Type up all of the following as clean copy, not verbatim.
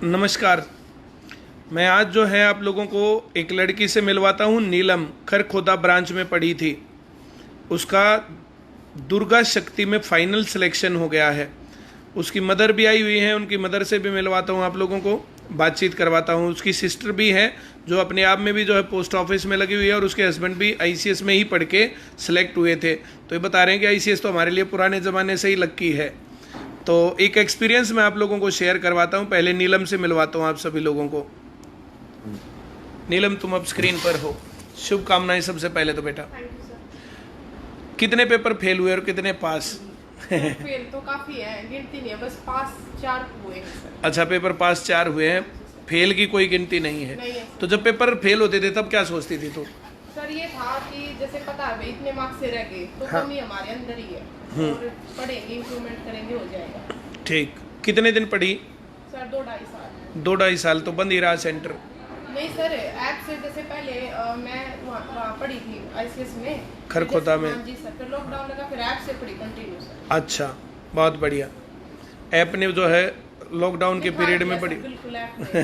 नमस्कार। मैं आज जो है आप लोगों को एक लड़की से मिलवाता हूँ। नीलम खरखोदा ब्रांच में पढ़ी थी। उसका दुर्गा शक्ति में फाइनल सिलेक्शन हो गया है। उसकी मदर भी आई हुई है, उनकी मदर से भी मिलवाता हूँ, आप लोगों को बातचीत करवाता हूँ। उसकी सिस्टर भी है जो अपने आप में भी जो है पोस्ट ऑफिस में लगी हुई है, और उसके हस्बैंड भी आईसीएस में ही पढ़ के सिलेक्ट हुए थे। तो ये बता रहे हैं कि आईसीएस तो हमारे लिए पुराने ज़माने से ही लक्की है। तो एक एक्सपीरियंस मैं आप लोगों को शेयर करवाता हूँ। पहले नीलम से मिलवाता हूँ आप सभी लोगों को। नीलम, तुम अब स्क्रीन पर हो। शुभकामनाएं सबसे पहले तो बेटा। Thank you sir. कितने पेपर फेल हुए और कितने पास? फेल तो काफी है, गिनती नहीं है, बस पास 4 हुए हैं सर। अच्छा, पेपर पास 4 हुए हैं, फेल की कोई गिनती नहीं है। नहीं है तो जब पेपर फेल होते थे तब क्या सोचती थी तू? सर ये था कि जैसे पता है भाई इतने मार्क्स से रह गए तो हाँ। कमी हमारे अंदर ही है, और पढ़ेंगे इम्प्रूवमेंट करेंगे हो जाएगा। ठीक। कितने दिन पढ़ी? सर 2-2.5 साल। 2-2.5 साल तो बंद ही रहा सेंटर। नहीं सर, ऐप से जैसे पहले मैं वहाँ पढ़ी थी आईसीएस में, खरखोदा में। हाँ जी सर। फिर लॉकडाउन लगा, फिर ऐप से पढ़ी कंटिन्यू सर। अच्छा, बहुत बढ़िया। ऐप ने जो है लॉकडाउन के पीरियड में पढ़ी। बिल्कुल ऐप ने।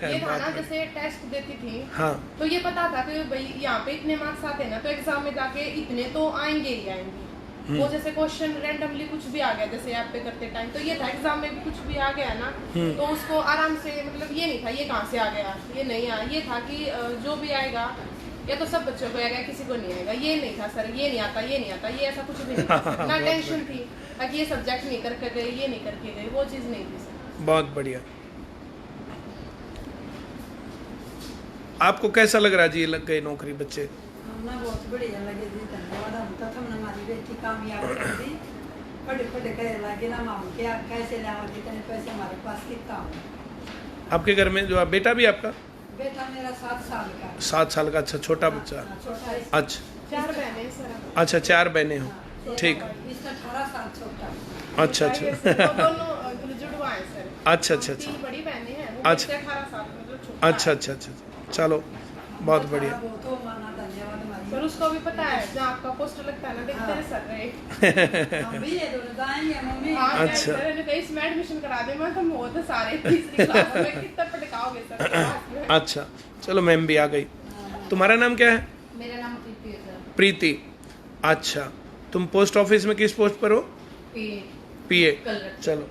ये था ना, जैसे टेस्ट देती थी हाँ, तो ये पता था कि भाई यहाँ पे इतने मार्क्स आते हैं ना, तो एग्जाम में जाके इतने तो आएंगे ही आएंगे। वो जैसे क्वेश्चन रैंडमली कुछ भी आ गया जैसे ऐप पे करते टाइम, तो ये था एग्जाम में भी कुछ भी आ गया ना तो उसको आराम से, मतलब ये नहीं था ये कहाँ से आ गया, ये नहीं आया। ये था कि जो भी आएगा या तो सब बच्चों को आएगा, किसी को नहीं आएगा। ये नहीं था सर, ये नहीं आता, ये नहीं आता, ये ऐसा कुछ भी नहीं था। ना टेंशन थी कि ये सब्जेक्ट नहीं करके गए, ये नहीं करके गए, वो चीज़ नहीं थी सर। बहुत बढ़िया। आपको कैसा लग रहा जी, ये लग गए नौकरी बच्चे? हमें बहुत बढ़िया लगे जी, धन्यवाद। हम तो तुमने हमारी बेटी कामयाब कर दी। पढ़े पढ़े करे लगे ना माम क्या कैसे लाओ, जितने पैसे हमारे पास कितना हो। आपके घर में जो है बेटा भी आपका? बेटा मेरा 7 साल का है। 7 साल का। अच्छा, छोटा बच्चा। हाँ, छोटा है। अच्छा 4 बहनें सर। अच्छा, 4 बहनें हो। हाँ, ठीक। इसका 18 साल छोटा है। अच्छा ये अच्छा दोनों जुड़वा हैं सर। अच्छा अच्छा अच्छा 3 बड़ी बहनें हैं, वो अच्छा। बच्चा 18 साल का, मतलब छोटा अच्छा है। अच्छा अच्छा। चलो, बहुत बढ़िया। बहुत हो माना, धन्यवाद हमारी। सर उसको भी पता है जहाँ आपका पोस्टर लगता है ना, देखते हैं सर रहे। हम भी ये दोनों जाएंगे मम्मी। हाँ अच्छा। सर ने कहीं इसमें एडमिशन करा दे, मैं तो वो तो सारे तीसरी क्लास में कितना पटकाओगे सर क्लास में। अच्छा, चलो मैम भी आ गई। तुम्हारा नाम क्या है? मेरा नाम प्रीति है सर। प्रीति। अच्छा, तुम पोस्ट ऑफिस में किस पोस्ट पर हो? पीए। चलो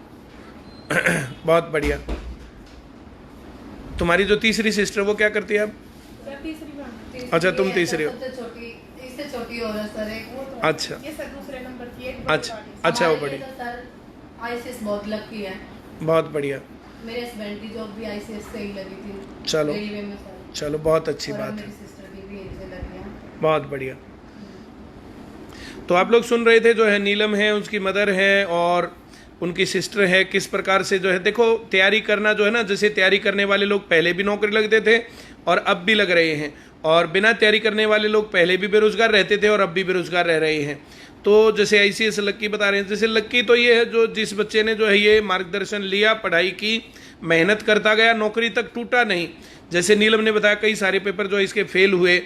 बहुत बढ़िया। तुम्हारी जो तीसरी सिस्टर वो क्या करती है अब? सर तीसरी बार अच्छा, तुम तीसरी हो। सबसे छोटी, इससे छोटी और है सर एक। वो तो अच्छा। ये सर दूसरे नंबर की एक अच्छा अच्छा, वो बढ़िया। सर आईसीएस बहुत लकी है। बहुत बढ़िया। मेरे हस्बैंड की जॉब भी आईसीएस से ही लगी थी। चलो रेलवे में सर। चलो, बहुत अच्छी और बात मेरी है। सिस्टर की भी यहीं से लगी है। बहुत बढ़िया। तो आप लोग सुन रहे थे, जो है नीलम है, उसकी मदर है और उनकी सिस्टर है। किस प्रकार से जो है, देखो तैयारी करना जो है ना, जैसे तैयारी करने वाले लोग पहले भी नौकरी लगते थे और अब भी लग रहे हैं, और बिना तैयारी करने वाले लोग पहले भी बेरोजगार रहते थे और अब भी बेरोजगार रह रहे हैं। तो जैसे आईसीएस लक्की बता रहे हैं, जैसे लक्की तो ये है जो जिस बच्चे ने जो है ये मार्गदर्शन लिया, पढ़ाई की, मेहनत करता गया, नौकरी तक टूटा नहीं। जैसे नीलम ने बताया कई सारे पेपर जो इसके फेल हुए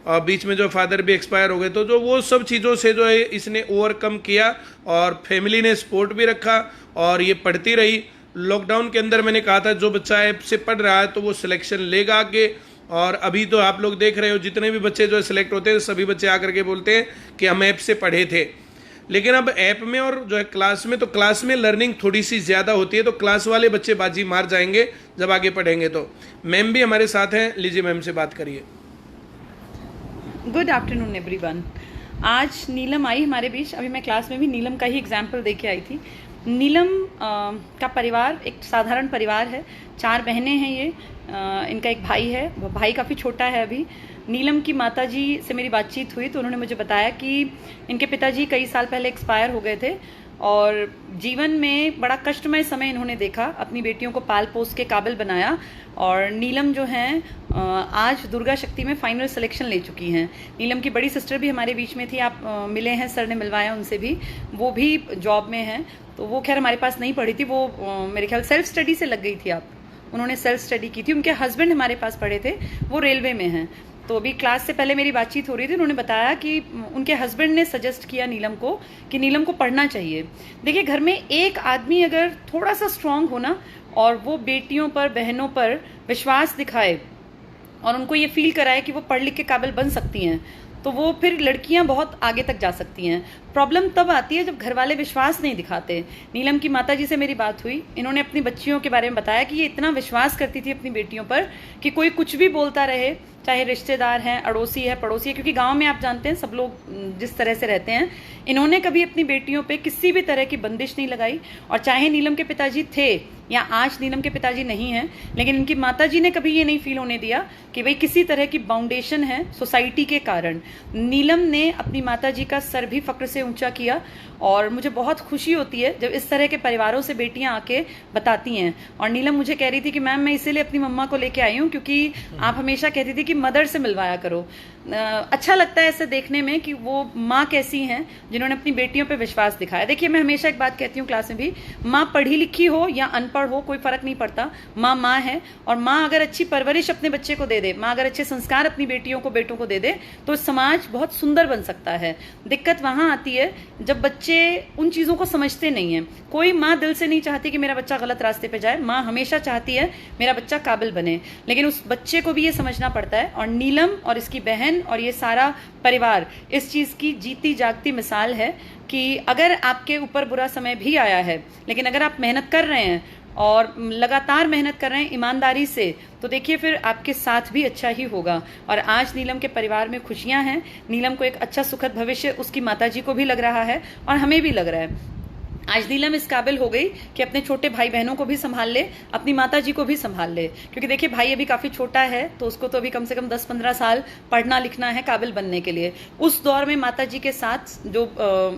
और बीच में जो फादर भी एक्सपायर हो गए, तो जो वो सब चीज़ों से जो है इसने ओवरकम किया और फैमिली ने सपोर्ट भी रखा और ये पढ़ती रही। लॉकडाउन के अंदर मैंने कहा था जो बच्चा ऐप से पढ़ रहा है तो वो सिलेक्शन लेगा आगे, और अभी तो आप लोग देख रहे हो जितने भी बच्चे जो सिलेक्ट होते हैं सभी बच्चे आकर के बोलते हैं कि हम ऐप से पढ़े थे। लेकिन अब ऐप में और जो है क्लास में, तो क्लास में लर्निंग थोड़ी सी ज़्यादा होती है, तो क्लास वाले बच्चे बाजी मार जाएंगे जब आगे पढ़ेंगे। तो मैम भी हमारे साथ हैं, लीजिए मैम से बात करिए। Good afternoon everyone. आज नीलम आई हमारे बीच। अभी मैं क्लास में भी नीलम का ही एग्जाम्पल दे के आई थी। नीलम का परिवार एक साधारण परिवार है। 4 बहनें हैं ये। इनका एक भाई है, वो भाई काफ़ी छोटा है अभी। नीलम की माताजी से मेरी बातचीत हुई तो उन्होंने मुझे बताया कि इनके पिताजी कई साल पहले एक्सपायर हो गए थे और जीवन में बड़ा कष्टमय समय इन्होंने देखा, अपनी बेटियों को पाल पोस के काबिल बनाया। और नीलम जो हैं आज दुर्गा शक्ति में फाइनल सिलेक्शन ले चुकी हैं। नीलम की बड़ी सिस्टर भी हमारे बीच में थी, आप मिले हैं, सर ने मिलवाया उनसे भी, वो भी जॉब में हैं। तो वो खैर हमारे पास नहीं पढ़ी थी, वो मेरे ख्याल सेल्फ स्टडी से लग गई थी। आप उन्होंने सेल्फ स्टडी की थी। उनके हस्बैंड हमारे पास पढ़े थे, वो रेलवे में हैं। तो अभी क्लास से पहले मेरी बातचीत हो रही थी, उन्होंने बताया कि उनके हस्बैंड ने सजेस्ट किया नीलम को कि नीलम को पढ़ना चाहिए। देखिए, घर में एक आदमी अगर थोड़ा सा स्ट्रांग हो ना, और वो बेटियों पर, बहनों पर विश्वास दिखाए और उनको ये फील कराए कि वो पढ़ लिख के काबिल बन सकती हैं, तो वो फिर लड़कियां बहुत आगे तक जा सकती हैं। प्रॉब्लम तब आती है जब घर वाले विश्वास नहीं दिखाते। नीलम की माताजी से मेरी बात हुई, इन्होंने अपनी बच्चियों के बारे में बताया कि ये इतना विश्वास करती थी अपनी बेटियों पर कि कोई कुछ भी बोलता रहे, चाहे रिश्तेदार हैं, अड़ोसी है, पड़ोसी है, क्योंकि गांव में आप जानते हैं सब लोग जिस तरह से रहते हैं। इन्होंने कभी अपनी बेटियों पे किसी भी तरह की बंदिश नहीं लगाई, और चाहे नीलम के पिताजी थे या आज नीलम के पिताजी नहीं हैं, लेकिन इनकी माताजी ने कभी ये नहीं फील होने दिया कि भाई किसी तरह की बाउंडेशन है सोसाइटी के कारण। नीलम ने अपनी माताजी का सर भी फक्र से ऊंचा किया, और मुझे बहुत खुशी होती है जब इस तरह के परिवारों से बेटियां आके बताती हैं। और नीलम मुझे कह रही थी कि मैम मैं इसीलिए अपनी मम्मा को लेके आई हूँ क्योंकि आप हमेशा कहती थी कि मदर से मिलवाया करो। अच्छा लगता है ऐसे देखने में कि वो माँ कैसी हैं जिन्होंने अपनी बेटियों पे विश्वास दिखाया। देखिए, मैं हमेशा एक बात कहती हूँ क्लास में भी, माँ पढ़ी लिखी हो या अनपढ़ हो कोई फर्क नहीं पड़ता, माँ माँ है। और माँ अगर अच्छी परवरिश अपने बच्चे को दे दे, माँ अगर अच्छे संस्कार अपनी बेटियों को, बेटों को दे दे, तो समाज बहुत सुंदर बन सकता है। दिक्कत वहां आती है जब बच्चे उन चीजों को समझते नहीं है। कोई माँ दिल से नहीं चाहती कि मेरा बच्चा गलत रास्ते पे जाए, माँ हमेशा चाहती है मेरा बच्चा काबिल बने, लेकिन उस बच्चे को भी ये समझना पड़ता है। और नीलम और इसकी बहन और ये सारा परिवार इस चीज की जीती जागती मिसाल है कि अगर आपके ऊपर बुरा समय भी आया है, लेकिन अगर आप मेहनत कर रहे हैं और लगातार मेहनत कर रहे हैं ईमानदारी से, तो देखिए फिर आपके साथ भी अच्छा ही होगा। और आज नीलम के परिवार में खुशियां हैं, नीलम को एक अच्छा सुखद भविष्य उसकी माताजी को भी लग रहा है और हमें भी लग रहा है। आज नीलम इस काबिल हो गई कि अपने छोटे भाई बहनों को भी संभाल ले, अपनी माताजी को भी संभाल ले, क्योंकि देखिए भाई अभी काफी छोटा है, तो उसको तो अभी कम से कम 10-15 साल पढ़ना लिखना है काबिल बनने के लिए। उस दौर में माताजी के साथ जो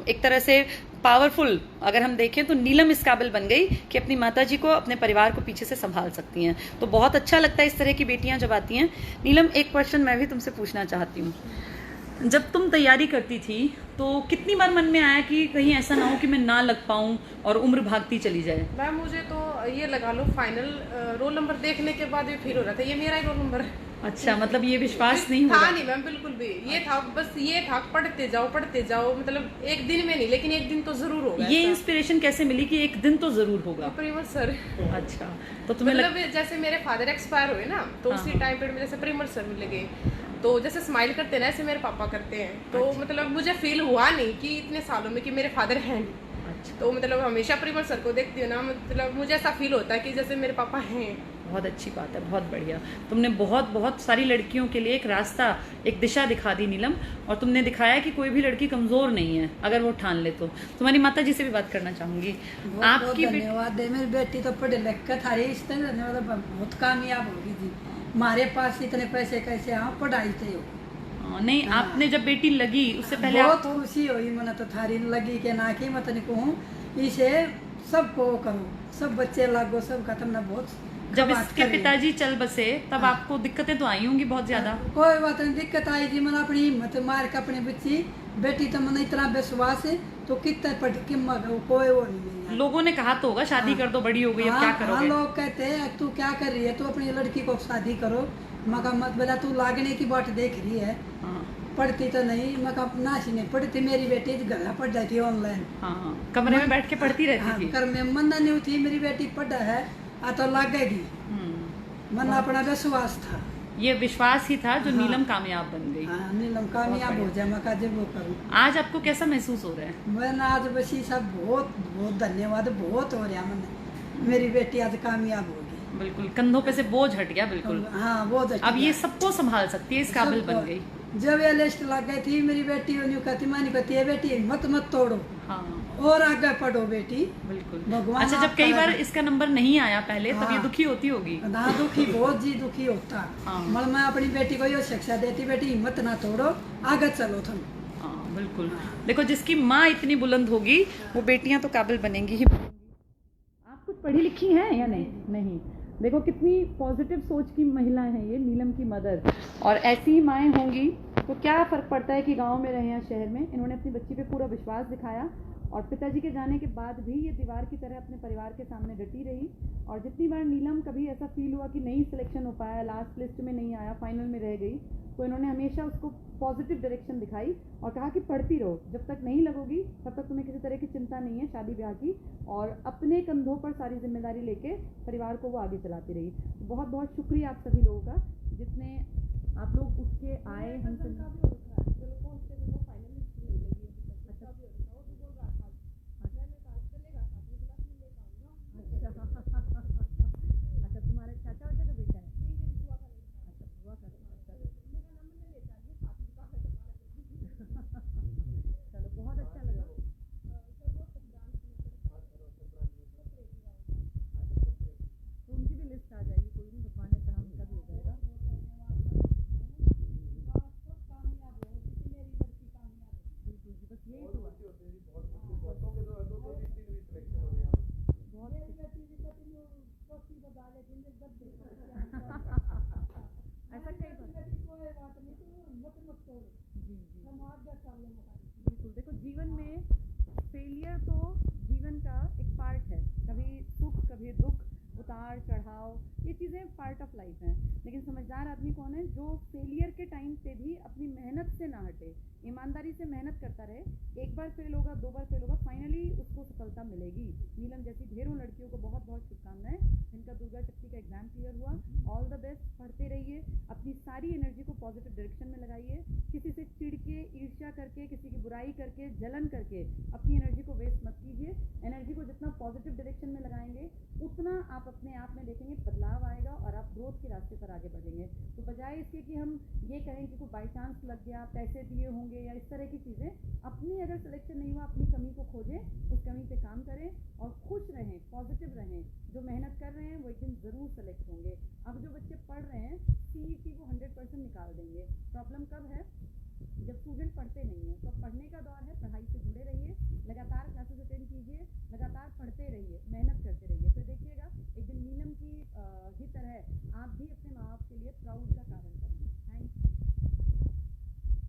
एक तरह से पावरफुल अगर हम देखें तो नीलम इस काबिल बन गई कि अपनी माताजी को, अपने परिवार को पीछे से संभाल सकती हैं। तो बहुत अच्छा लगता है इस तरह की बेटियां जब आती हैं। नीलम, एक क्वेश्चन मैं भी तुमसे पूछना चाहती हूँ। जब तुम तैयारी करती थी तो कितनी बार मन में आया कि कहीं ऐसा ना हो कि मैं ना लग पाऊं और उम्र भागती चली जाए? मैम मुझे तो ये लगा लो फाइनल रोल नंबर देखने के बाद ये फील हो रहा था ये मेरा ही रोल नंबर है। अच्छा, मतलब ये विश्वास नहीं था हुआ? नहीं मैम, बिल्कुल भी। ये था, बस ये था पढ़ते जाओ, मतलब एक दिन में नहीं, लेकिन एक दिन तो जरूर होगा। ये इंस्पिरेशन कैसे मिली कि एक दिन तो जरूर होगा? परिमल सर। अच्छा, तो तुम्हें मतलब जैसे मेरे फादर एक्सपायर हुए ना, तो उसी टाइम पे जैसे परिमल सर मिल गए, तो जैसे स्माइल करते हैं ना ऐसे मेरे पापा करते हैं। तो अच्छा। मतलब मुझे फील हुआ नहीं कि इतने सालों में कि मेरे फादर हैं नहीं। अच्छा, तो मतलब हमेशा परिमल सर को देखती हूँ ना, मतलब मुझे ऐसा फील होता है कि जैसे मेरे पापा हैं। बहुत अच्छी बात है, बहुत बढ़िया। तुमने बहुत बहुत सारी लड़कियों के लिए एक रास्ता, एक दिशा दिखा दी नीलम, और तुमने दिखाया कि कोई भी लड़की कमजोर नहीं है अगर वो ठान ले तो। तुम्हारी माता जी से भी बात करना चाहूंगी। आपकी धन्यवाद है। मेरी बेटी तो पढ़े लिख कर थारी इस तरह बहुत कामयाब होगी थी। हमारे पास इतने पैसे कैसे आप पढ़ाई थे हो? नहीं, आपने जब बेटी लगी उससे पहले बहुत खुशी हुई मैंने तो थारी लगी के ना कि मैं तनिक कहूँ इसे सबको करो, सब बच्चे लागो, सब खत्म ना। बहुत जब इसके पिताजी चल बसे तब आपको दिक्कतें तो आई होंगी बहुत ज्यादा? कोई बात नहीं, दिक्कत आई थी। मैंने अपनी हिम्मत मार के अपनी बच्ची बेटी तो मैंने इतना विश्वास है तो कितना पढ़ के कोई वो नहीं। लोगों ने कहा तो होगा शादी कर दो, बड़ी हो गई, अब क्या करोगे? लोग कहते हैं तू क्या कर रही है, तू अपनी लड़की को शादी करो। मगर मत बोला तू लागने की बात देख रही है, पढ़ती तो नहीं। मगर नाशी नहीं पढ़ती, मेरी बेटी घर पढ़ जाती है ऑनलाइन। हाँ, कमरे में बैठ के पढ़ती रहती थी। घर में मन नहीं थी, मेरी बेटी पढ़ा है आ तो लगेगी। मन अपना विश्वास था, ये विश्वास ही था जो नीलम कामयाब बन गई। हाँ, नीलम कामयाब हो जाए, मैं जब वो करूँ। आज आपको कैसा महसूस हो रहा है? मैं आज बस ये सब बहुत बहुत धन्यवाद बहुत हो रहा मैंने, मेरी बेटी आज कामयाब होगी। बिल्कुल, कंधों पे से बोझ हट गया। बिल्कुल, हाँ बहुत अच्छा। अब ये सबको संभाल सकती है, इस काबिल बन गई। जब ये लिस्ट लग गई थी मेरी बेटी कहती, मैंने कहती है बेटी हिम्मत मत तोड़ो, हाँ और आगे पढ़ो बेटी। बिल्कुल। भगवान अच्छा, जब कई बार इसका नंबर नहीं आया पहले, तब ये हाँ। दुखी होती होगी? हाँ, दुखी बहुत जी दुखी होता। हाँ। मगर मैं अपनी बेटी को ये शिक्षा देती, बेटी हिम्मत ना तोड़ो, आगे चलो तुम। हाँ बिल्कुल। देखो, जिसकी माँ इतनी बुलंद होगी वो बेटियां तो काबिल बनेंगी ही बनेंगी। आप कुछ पढ़ी लिखी हैं या नहीं? नहीं। देखो कितनी पॉजिटिव सोच की महिला है ये नीलम की मदर। और ऐसी ही माएँ होंगी तो क्या फ़र्क पड़ता है कि गांव में रहे या शहर में। इन्होंने अपनी बच्ची पे पूरा विश्वास दिखाया और पिताजी के जाने के बाद भी ये दीवार की तरह अपने परिवार के सामने डटी रही। और जितनी बार नीलम कभी ऐसा फील हुआ कि नहीं सिलेक्शन हो पाया, लास्ट लिस्ट में नहीं आया, फाइनल में रह गई, तो इन्होंने हमेशा उसको पॉजिटिव डायरेक्शन दिखाई और कहा कि पढ़ती रहो, जब तक नहीं लगोगी तब तक तुम्हें किसी तरह की चिंता नहीं है शादी ब्याह की, और अपने कंधों पर सारी जिम्मेदारी लेके परिवार को वो आगे चलाती रही। तो बहुत बहुत शुक्रिया आप सभी लोगों का, जितने आप लोग उठ के आए हमसे। अच्छा, तुम्हारे चाचा वाचा का बेटा है? अच्छा, बुआ का। चलो बहुत अच्छा लगा। तो उनकी भी लिस्ट आ जाएगी, कोई नहीं, भगवान ने चाहा उनका भी हो जाएगा। बिल्कुल जी, बस यही तो ऐसा कई बिल्कुल। देखो, जीवन में फेलियर तो जीवन का एक पार्ट है, कभी सुख कभी दुख, उतार चढ़ाव, ये चीज़ें पार्ट ऑफ लाइफ हैं। लेकिन समझदार आदमी कौन है? जो फेलियर के टाइम पे भी अपनी मेहनत से ना हटे, ईमानदारी से मेहनत करता रहे। एक बार फेल होगा, 2 बार फेल होगा, फाइनली उसको सफलता मिलेगी। नीलम जैसी ढेरों लड़कियों को बहुत बहुत शुभकामनाएं, जिनका दुर्गा शक्ति का एग्जाम क्लियर हुआ। ऑल द बेस्ट, पढ़ते रहिए, अपनी सारी एनर्जी को पॉजिटिव डायरेक्शन में लगाइए। किसी से चिढ़ के, ईर्ष्या करके, किसी की बुराई करके, जलन करके अपनी एनर्जी को वेस्ट मत कीजिए। एनर्जी को जितना पॉजिटिव डायरेक्शन में लगाएंगे, उतना आप अपने आप में देखेंगे बदलाव आएगा और आप ग्रोथ के रास्ते पर आगे बढ़ेंगे। तो बजाय इसके कि हम ये कहें कि कोई बाई चांस लग गया, पैसे दिए होंगे या इस तरह की चीज़ें, अपनी अगर सिलेक्शन नहीं हुआ, अपनी कमी को खोजें, उस कमी पे काम करें और खुश रहें, पॉजिटिव रहें। जो मेहनत कर रहे हैं वो एक दिन ज़रूर सेलेक्ट होंगे। अब जो बच्चे पढ़ रहे हैं, CET वो 100% निकाल देंगे। प्रॉब्लम कब है? जब स्टूडेंट पढ़ते नहीं है। तो पढ़ने का दौर है, पढ़ाई से जुड़े रहिए, लगातार क्लासेस अटेंड कीजिए, लगातार पढ़ते रहिए, मेहनत करते रहिए। फिर देखिएगा एक दिन नीलम की ही तरह आप भी अपने